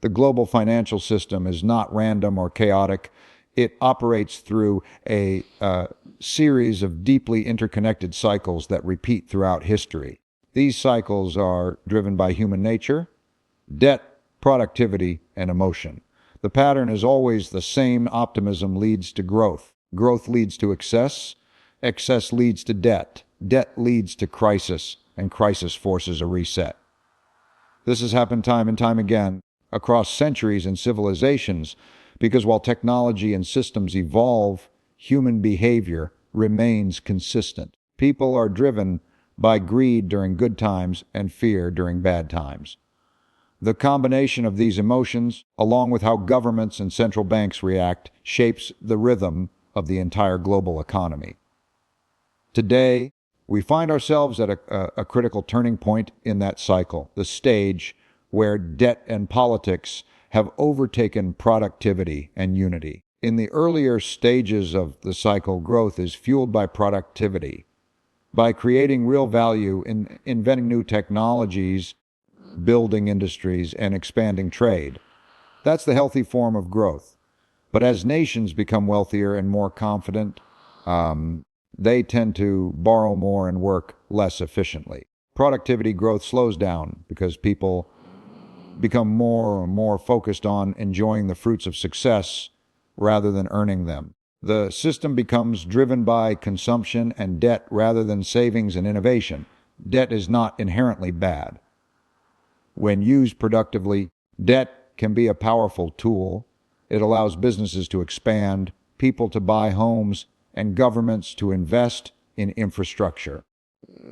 The global financial system is not random or chaotic. It operates through a series of deeply interconnected cycles that repeat throughout history. These cycles are driven by human nature, debt, productivity, and emotion. The pattern is always the same. Optimism leads to growth. Growth leads to excess. Excess leads to debt. Debt leads to crisis, and crisis forces a reset. This has happened time and time again across centuries and civilizations because while technology and systems evolve, human behavior remains consistent. People are driven by greed during good times and fear during bad times. The combination of these emotions, along with how governments and central banks react, shapes the rhythm of the entire global economy. Today, we find ourselves at a critical turning point in that cycle, the stage where debt and politics have overtaken productivity and unity. In the earlier stages of the cycle, growth is fueled by productivity. By creating real value in inventing new technologies, building industries, and expanding trade. That's the healthy form of growth. But as nations become wealthier and more confident, they tend to borrow more and work less efficiently. Productivity growth slows down because people become more and more focused on enjoying the fruits of success rather than earning them. The system becomes driven by consumption and debt rather than savings and innovation. Debt is not inherently bad. When used productively, debt can be a powerful tool. It allows businesses to expand, people to buy homes, and governments to invest in infrastructure.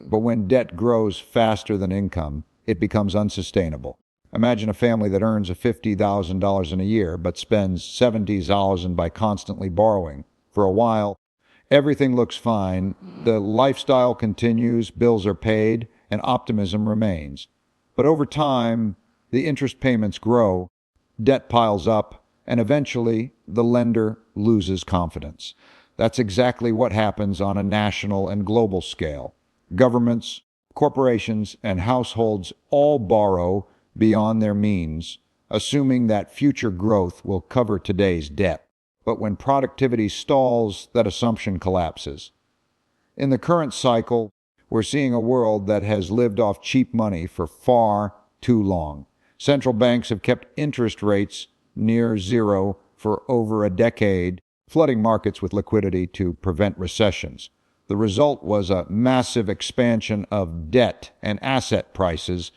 But when debt grows faster than income, it becomes unsustainable. Imagine a family that earns $50,000 in a year but spends $70,000 by constantly borrowing. For a while, everything looks fine, the lifestyle continues, bills are paid, and optimism remains. But over time, the interest payments grow, debt piles up, and eventually the lender loses confidence. That's exactly what happens on a national and global scale. Governments, corporations, and households all borrow beyond their means, assuming that future growth will cover today's debt. But when productivity stalls, that assumption collapses. In the current cycle, we're seeing a world that has lived off cheap money for far too long. Central banks have kept interest rates near zero for over a decade, flooding markets with liquidity to prevent recessions. The result was a massive expansion of debt and asset prices.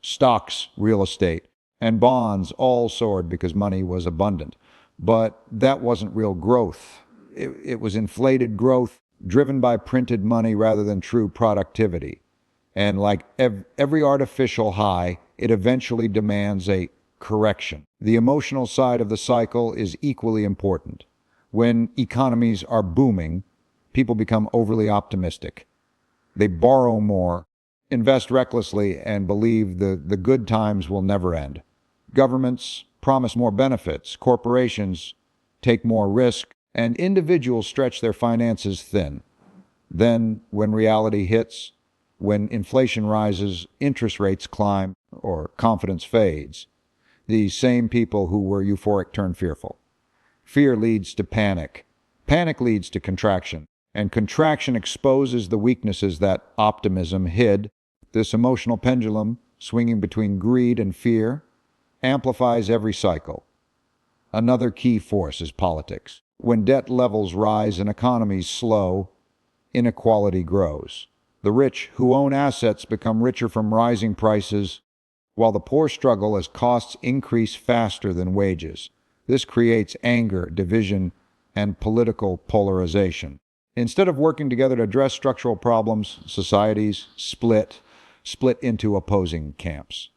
Stocks, real estate, and bonds all soared because money was abundant. But that wasn't real growth. It was inflated growth driven by printed money rather than true productivity. And like every artificial high, it eventually demands a correction. The emotional side of the cycle is equally important. When economies are booming, people become overly optimistic. They borrow more, invest recklessly, and believe the good times will never end. Governments promise more benefits, corporations take more risk, and individuals stretch their finances thin. Then, when reality hits, when inflation rises, interest rates climb, or confidence fades, these same people who were euphoric turn fearful. Fear leads to panic. Panic leads to contraction, and contraction exposes the weaknesses that optimism hid. This emotional pendulum, swinging between greed and fear, amplifies every cycle. Another key force is politics. When debt levels rise and economies slow, inequality grows. The rich who own assets become richer from rising prices, while the poor struggle as costs increase faster than wages. This creates anger, division, and political polarization. Instead of working together to address structural problems, societies split into opposing camps.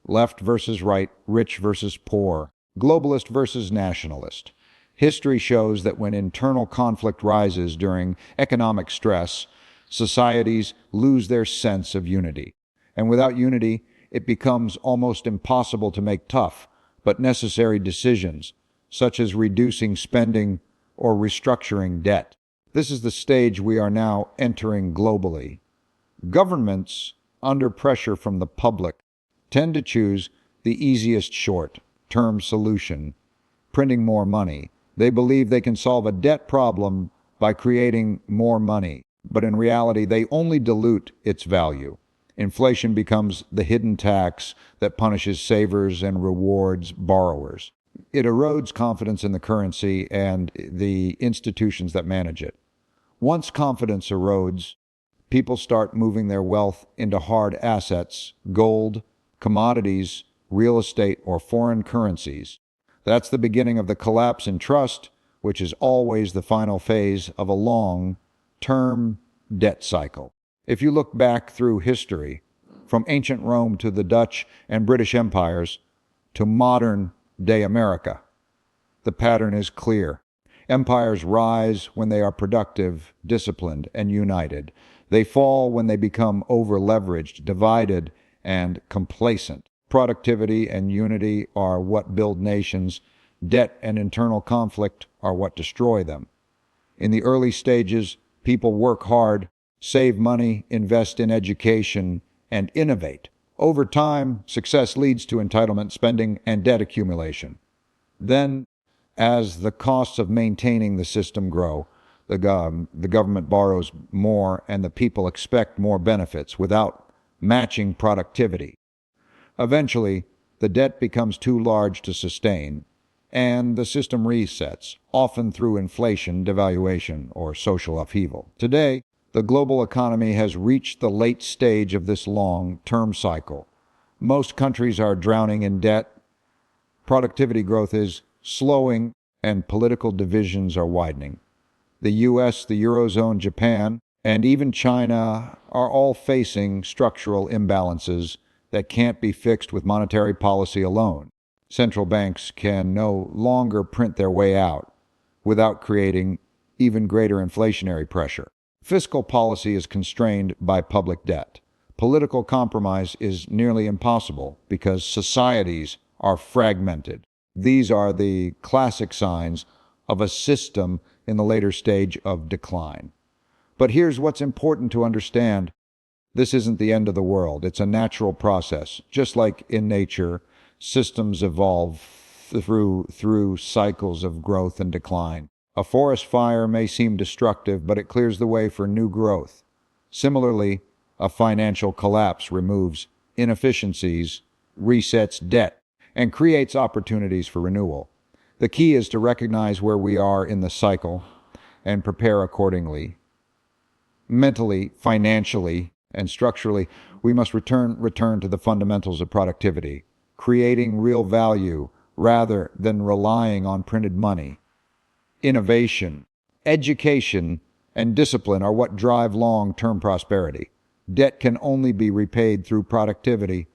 Left versus right, rich versus poor, globalist versus nationalist. History shows that when internal conflict rises during economic stress, societies lose their sense of unity. And without unity, it becomes almost impossible to make tough but necessary decisions, such as reducing spending or restructuring debt. This is the stage we are now entering globally. Governments, under pressure from the public, tend to choose the easiest short short-term solution, printing more money. They believe they can solve a debt problem by creating more money, but in reality, they only dilute its value. Inflation becomes the hidden tax that punishes savers and rewards borrowers. It erodes confidence in the currency and the institutions that manage it. Once confidence erodes, people start moving their wealth into hard assets, gold, commodities, real estate, or foreign currencies. That's the beginning of the collapse in trust, which is always the final phase of a long-term debt cycle. If you look back through history, from ancient Rome to the Dutch and British empires to modern-day America, the pattern is clear. Empires rise when they are productive, disciplined, and united. They fall when they become over-leveraged, divided, and complacent. Productivity and unity are what build nations. Debt and internal conflict are what destroy them. In the early stages, people work hard, save money, invest in education, and innovate. Over time, success leads to entitlement spending and debt accumulation. Then, as the costs of maintaining the system grow, the government borrows more and the people expect more benefits without matching productivity. Eventually, the debt becomes too large to sustain, and the system resets, often through inflation, devaluation, or social upheaval. Today, the global economy has reached the late stage of this long-term cycle. Most countries are drowning in debt, productivity growth is slowing, and political divisions are widening. The U.S., the Eurozone, Japan, and even China are all facing structural imbalances that can't be fixed with monetary policy alone. Central banks can no longer print their way out without creating even greater inflationary pressure. Fiscal policy is constrained by public debt. Political compromise is nearly impossible because societies are fragmented. These are the classic signs of a system in the later stage of decline. But here's what's important to understand. This isn't the end of the world. It's a natural process. Just like in nature, systems evolve through cycles of growth and decline. A forest fire may seem destructive, but it clears the way for new growth. Similarly, a financial collapse removes inefficiencies, resets debt, and creates opportunities for renewal. The key is to recognize where we are in the cycle and prepare accordingly. Mentally, financially, and structurally, we must return to the fundamentals of productivity, creating real value rather than relying on printed money. Innovation, education, and discipline are what drive long-term prosperity. Debt can only be repaid through productivity,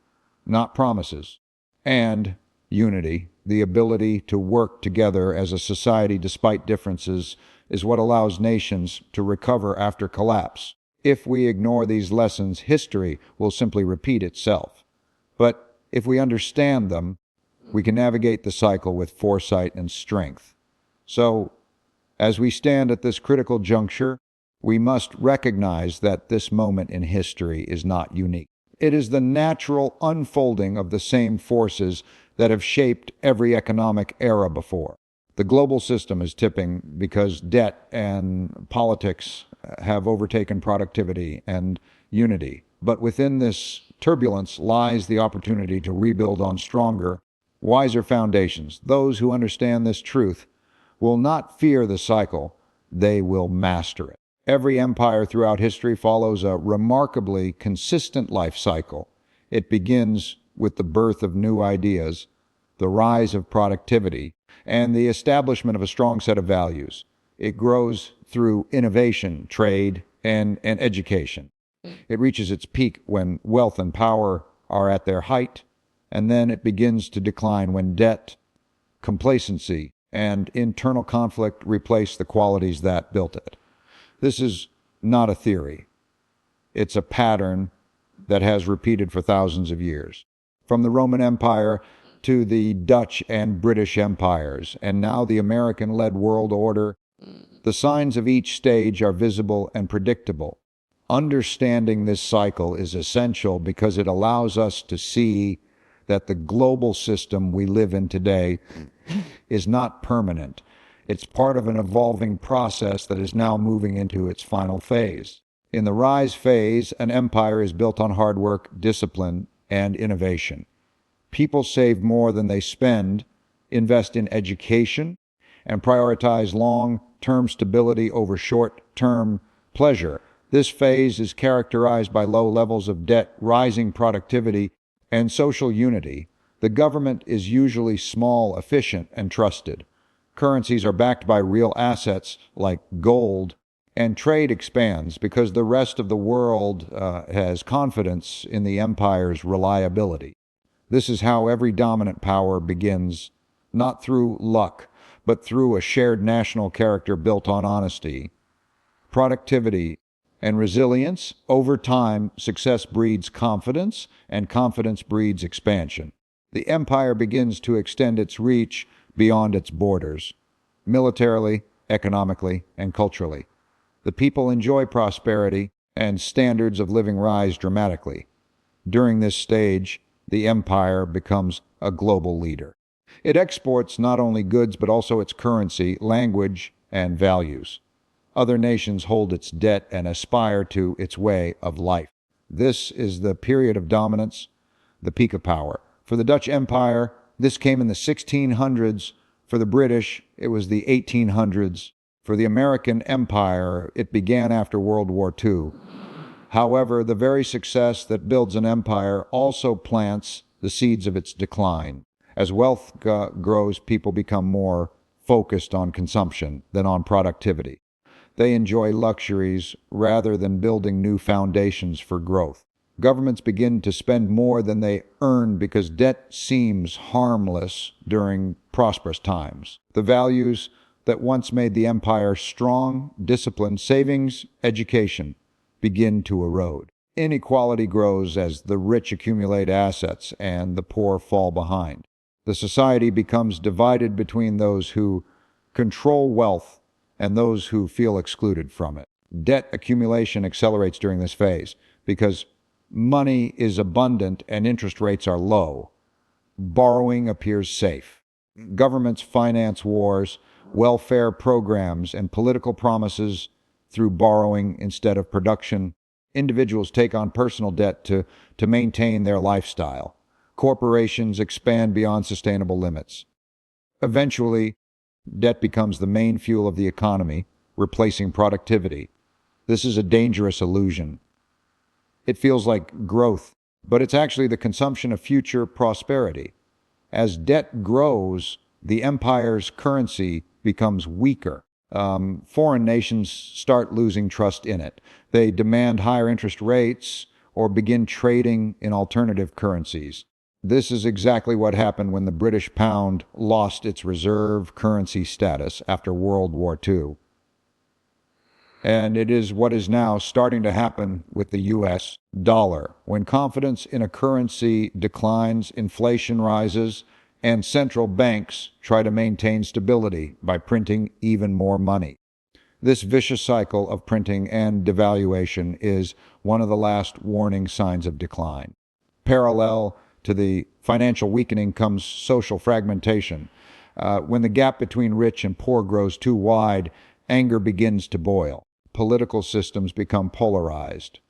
not promises. And unity, the ability to work together as a society despite differences, is what allows nations to recover after collapse. If we ignore these lessons, history will simply repeat itself. But if we understand them, we can navigate the cycle with foresight and strength. So, as we stand at this critical juncture, we must recognize that this moment in history is not unique. It is the natural unfolding of the same forces that have shaped every economic era before. The global system is tipping because debt and politics have overtaken productivity and unity. But within this turbulence lies the opportunity to rebuild on stronger, wiser foundations. Those who understand this truth will not fear the cycle, they will master it. Every empire throughout history follows a remarkably consistent life cycle. It begins with the birth of new ideas, the rise of productivity, and the establishment of a strong set of values. It grows through innovation, trade, and education. It reaches its peak when wealth and power are at their height, and then it begins to decline when debt, complacency, and internal conflict replace the qualities that built it. This is not a theory. It's a pattern that has repeated for thousands of years. From the Roman Empire to the Dutch and British empires, and now the American-led world order, the signs of each stage are visible and predictable. Understanding this cycle is essential because it allows us to see that the global system we live in today is not permanent. It's part of an evolving process that is now moving into its final phase. In the rise phase, an empire is built on hard work, discipline, and innovation. People save more than they spend, invest in education, and prioritize long-term stability over short-term pleasure. This phase is characterized by low levels of debt, rising productivity, and social unity. The government is usually small, efficient, and trusted. Currencies are backed by real assets like gold, and trade expands because the rest of the world has confidence in the empire's reliability. This is how every dominant power begins, not through luck, but through a shared national character built on honesty, productivity, and resilience. Over time, success breeds confidence, and confidence breeds expansion. The empire begins to extend its reach beyond its borders, militarily, economically, and culturally. The people enjoy prosperity, and standards of living rise dramatically. During this stage, the empire becomes a global leader. It exports not only goods but also its currency, language, and values. Other nations hold its debt and aspire to its way of life. This is the period of dominance, the peak of power. For the Dutch Empire, this came in the 1600s. For the British, it was the 1800s. For the American Empire, it began after World War II. However, the very success that builds an empire also plants the seeds of its decline. As wealth grows, people become more focused on consumption than on productivity. They enjoy luxuries rather than building new foundations for growth. Governments begin to spend more than they earn because debt seems harmless during prosperous times. The values that once made the empire strong, discipline, savings, education, begin to erode. Inequality grows as the rich accumulate assets and the poor fall behind. The society becomes divided between those who control wealth and those who feel excluded from it. Debt accumulation accelerates during this phase because money is abundant and interest rates are low. Borrowing appears safe. Governments finance wars, welfare programs, and political promises through borrowing instead of production. Individuals take on personal debt to maintain their lifestyle. Corporations expand beyond sustainable limits. Eventually, debt becomes the main fuel of the economy, replacing productivity. This is a dangerous illusion. It feels like growth, but it's actually the consumption of future prosperity. As debt grows, the empire's currency becomes weaker. Foreign nations start losing trust in it. They demand higher interest rates or begin trading in alternative currencies. This is exactly what happened when the British pound lost its reserve currency status after World War II. And it is what is now starting to happen with the U.S. dollar. When confidence in a currency declines, inflation rises, and central banks try to maintain stability by printing even more money. This vicious cycle of printing and devaluation is one of the last warning signs of decline. Parallel to the financial weakening comes social fragmentation. When the gap between rich and poor grows too wide, anger begins to boil. Political systems become polarized.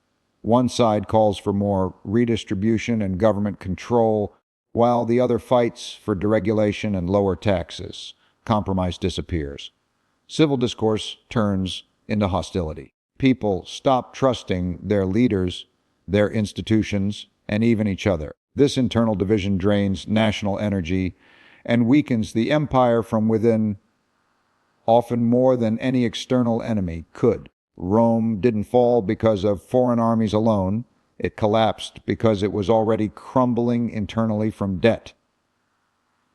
One side calls for more redistribution and government control, while the other fights for deregulation and lower taxes. Compromise disappears. Civil discourse turns into hostility. People stop trusting their leaders, their institutions, and even each other. This internal division drains national energy and weakens the empire from within, often more than any external enemy could. Rome didn't fall because of foreign armies alone. It collapsed because it was already crumbling internally from debt,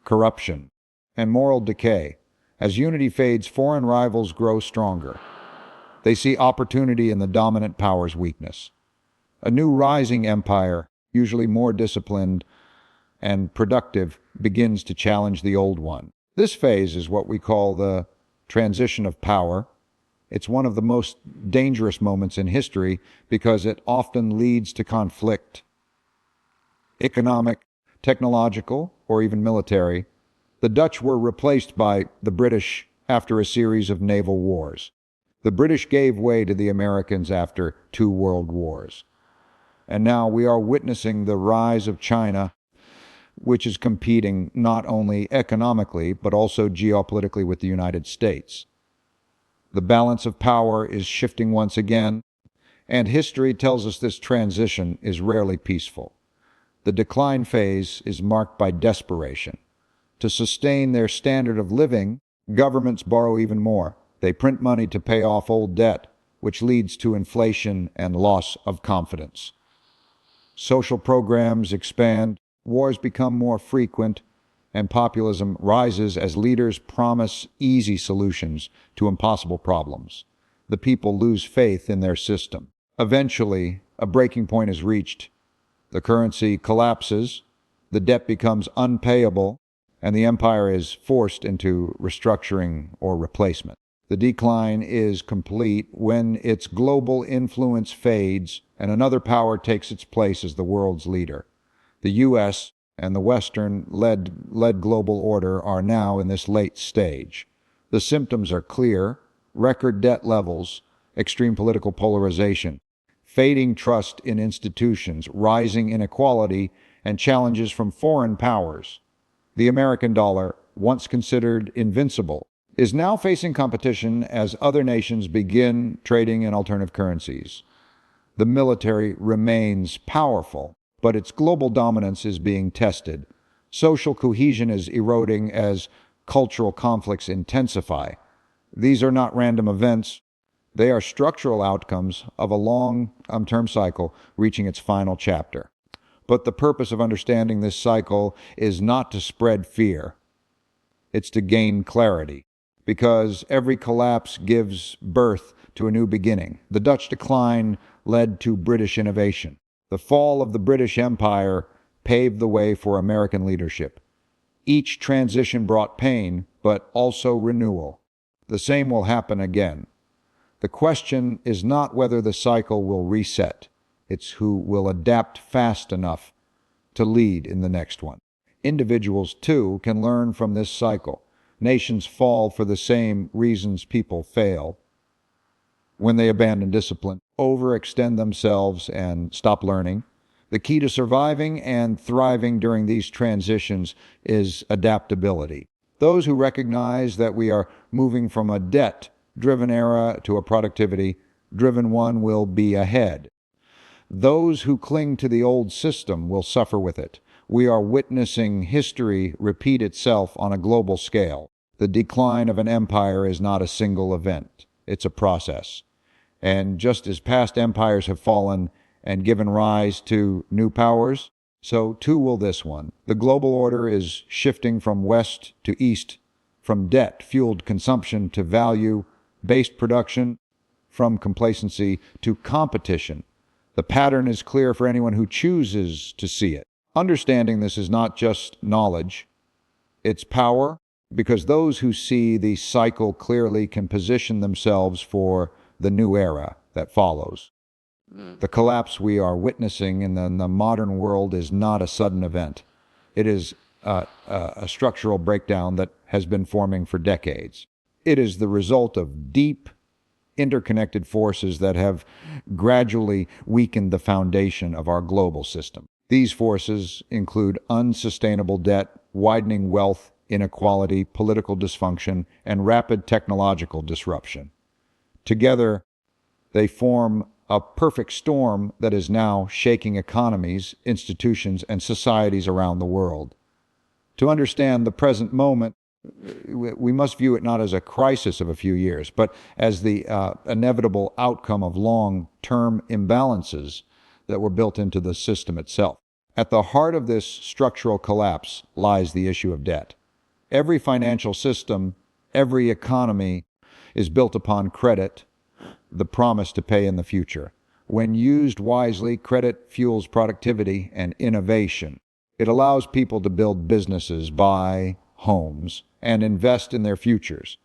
corruption, and moral decay. As unity fades, foreign rivals grow stronger. They see opportunity in the dominant power's weakness. A new rising empire, usually more disciplined and productive, begins to challenge the old one. This phase is what we call the transition of power. It's one of the most dangerous moments in history because it often leads to conflict, economic, technological, or even military. The Dutch were replaced by the British after a series of naval wars. The British gave way to the Americans after 2 world wars. And now we are witnessing the rise of China, which is competing not only economically, but also geopolitically with the United States. The balance of power is shifting once again, and history tells us this transition is rarely peaceful. The decline phase is marked by desperation. To sustain their standard of living, governments borrow even more. They print money to pay off old debt, which leads to inflation and loss of confidence. Social programs expand, wars become more frequent, and populism rises as leaders promise easy solutions to impossible problems. The people lose faith in their system. Eventually, a breaking point is reached. The currency collapses, the debt becomes unpayable, and the empire is forced into restructuring or replacement. The decline is complete when its global influence fades and another power takes its place as the world's leader. The U.S. and the Western-led global order are now in this late stage. The symptoms are clear: record debt levels, extreme political polarization, fading trust in institutions, rising inequality, and challenges from foreign powers. The American dollar, once considered invincible, is now facing competition as other nations begin trading in alternative currencies. The military remains powerful, but its global dominance is being tested. Social cohesion is eroding as cultural conflicts intensify. These are not random events. They are structural outcomes of a long-term cycle reaching its final chapter. But the purpose of understanding this cycle is not to spread fear. It's to gain clarity, because every collapse gives birth to a new beginning. The Dutch decline led to British innovation. The fall of the British Empire paved the way for American leadership. Each transition brought pain, but also renewal. The same will happen again. The question is not whether the cycle will reset. It's who will adapt fast enough to lead in the next one. Individuals, too, can learn from this cycle. Nations fall for the same reasons people fail: when they abandon discipline, overextend themselves, and stop learning. The key to surviving and thriving during these transitions is adaptability. Those who recognize that we are moving from a debt-driven era to a productivity-driven one will be ahead. Those who cling to the old system will suffer with it. We are witnessing history repeat itself on a global scale. The decline of an empire is not a single event. It's a process. And just as past empires have fallen and given rise to new powers, so too will this one. The global order is shifting from west to east, from debt-fueled consumption to value-based production, from complacency to competition. The pattern is clear for anyone who chooses to see it. Understanding this is not just knowledge, it's power, because those who see the cycle clearly can position themselves for the new era that follows. The collapse we are witnessing in the modern world is not a sudden event. It is a structural breakdown that has been forming for decades. It is the result of deep, interconnected forces that have gradually weakened the foundation of our global system. These forces include unsustainable debt, widening wealth inequality, political dysfunction, and rapid technological disruption. Together, they form a perfect storm that is now shaking economies, institutions, and societies around the world. To understand the present moment, we must view it not as a crisis of a few years, but as the inevitable outcome of long-term imbalances that were built into the system itself. At the heart of this structural collapse lies the issue of debt. Every financial system, every economy is built upon credit, the promise to pay in the future. When used wisely, credit fuels productivity and innovation. It allows people to build businesses, buy homes, and invest in their futures.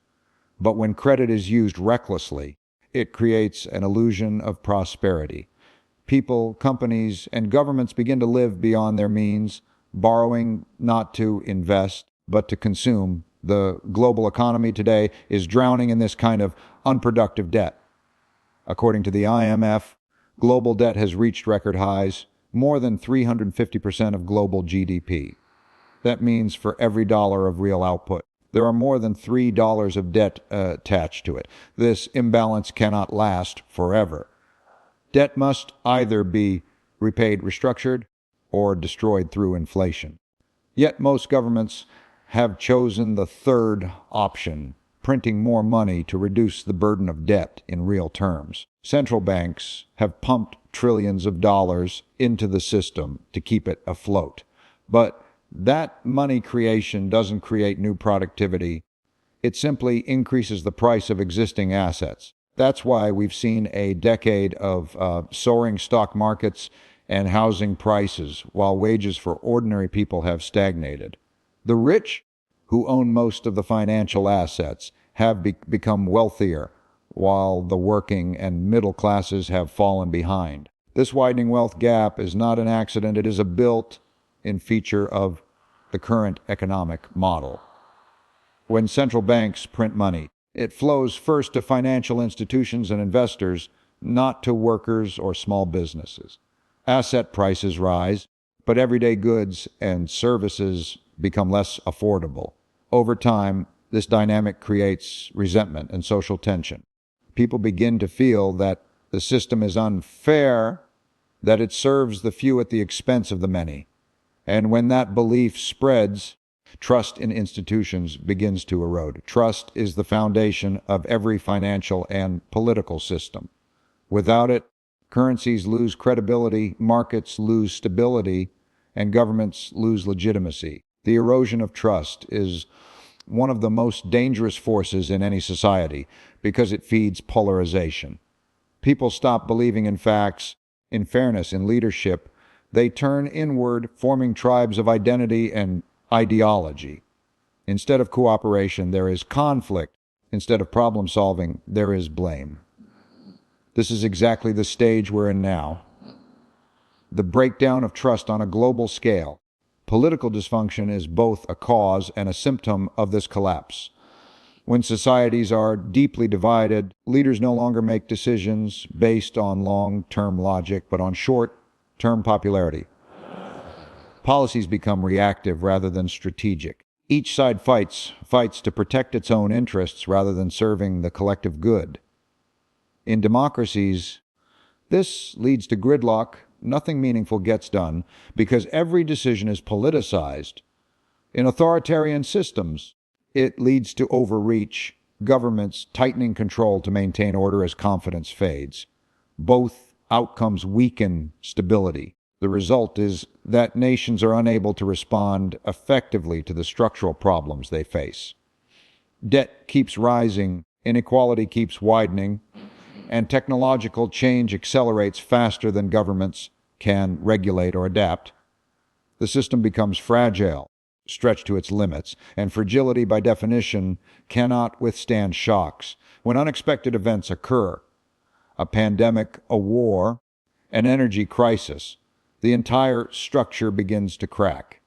But when credit is used recklessly, it creates an illusion of prosperity. People, companies, and governments begin to live beyond their means, borrowing not to invest, but to consume. The global economy today is drowning in this kind of unproductive debt. According to the IMF, global debt has reached record highs, more than 350% of global GDP. That means for every dollar of real output, there are more than $3 of debt attached to it. This imbalance cannot last forever. Debt must either be repaid, restructured, or destroyed through inflation. Yet most governments have chosen the third option, printing more money to reduce the burden of debt in real terms. Central banks have pumped trillions of dollars into the system to keep it afloat. But that money creation doesn't create new productivity. It simply increases the price of existing assets. That's why we've seen a decade of soaring stock markets and housing prices, while wages for ordinary people have stagnated. The rich, who own most of the financial assets, have become wealthier, while the working and middle classes have fallen behind. This widening wealth gap is not an accident. It is a built-in feature of the current economic model. When central banks print money, it flows first to financial institutions and investors, not to workers or small businesses. Asset prices rise, but everyday goods and services become less affordable. Over time, this dynamic creates resentment and social tension. People begin to feel that the system is unfair, that it serves the few at the expense of the many. And when that belief spreads, trust in institutions begins to erode. Trust is the foundation of every financial and political system. Without it, currencies lose credibility, markets lose stability, and governments lose legitimacy. The erosion of trust is one of the most dangerous forces in any society because it feeds polarization. People stop believing in facts, in fairness, in leadership. They turn inward, forming tribes of identity and ideology. Instead of cooperation, there is conflict. Instead of problem solving, there is blame. This is exactly the stage we're in now. The breakdown of trust on a global scale. Political dysfunction is both a cause and a symptom of this collapse. When societies are deeply divided, leaders no longer make decisions based on long-term logic, but on short-term popularity. Policies become reactive rather than strategic. Each side fights to protect its own interests rather than serving the collective good. In democracies, this leads to gridlock. Nothing meaningful gets done because every decision is politicized. In authoritarian systems, it leads to overreach, governments tightening control to maintain order as confidence fades. Both outcomes weaken stability. The result is that nations are unable to respond effectively to the structural problems they face. Debt keeps rising, inequality keeps widening, and technological change accelerates faster than governments can regulate or adapt. The system becomes fragile, stretched to its limits, and fragility, by definition, cannot withstand shocks. When unexpected events occur, a pandemic, a war, an energy crisis, the entire structure begins to crack.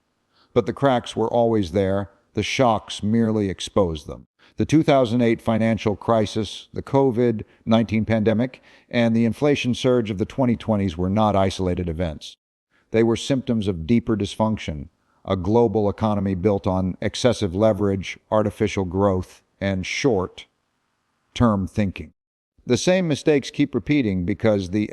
But the cracks were always there. The shocks merely exposed them. The 2008 financial crisis, the COVID-19 pandemic, and the inflation surge of the 2020s were not isolated events. They were symptoms of deeper dysfunction, a global economy built on excessive leverage, artificial growth, and short-term thinking. The same mistakes keep repeating because the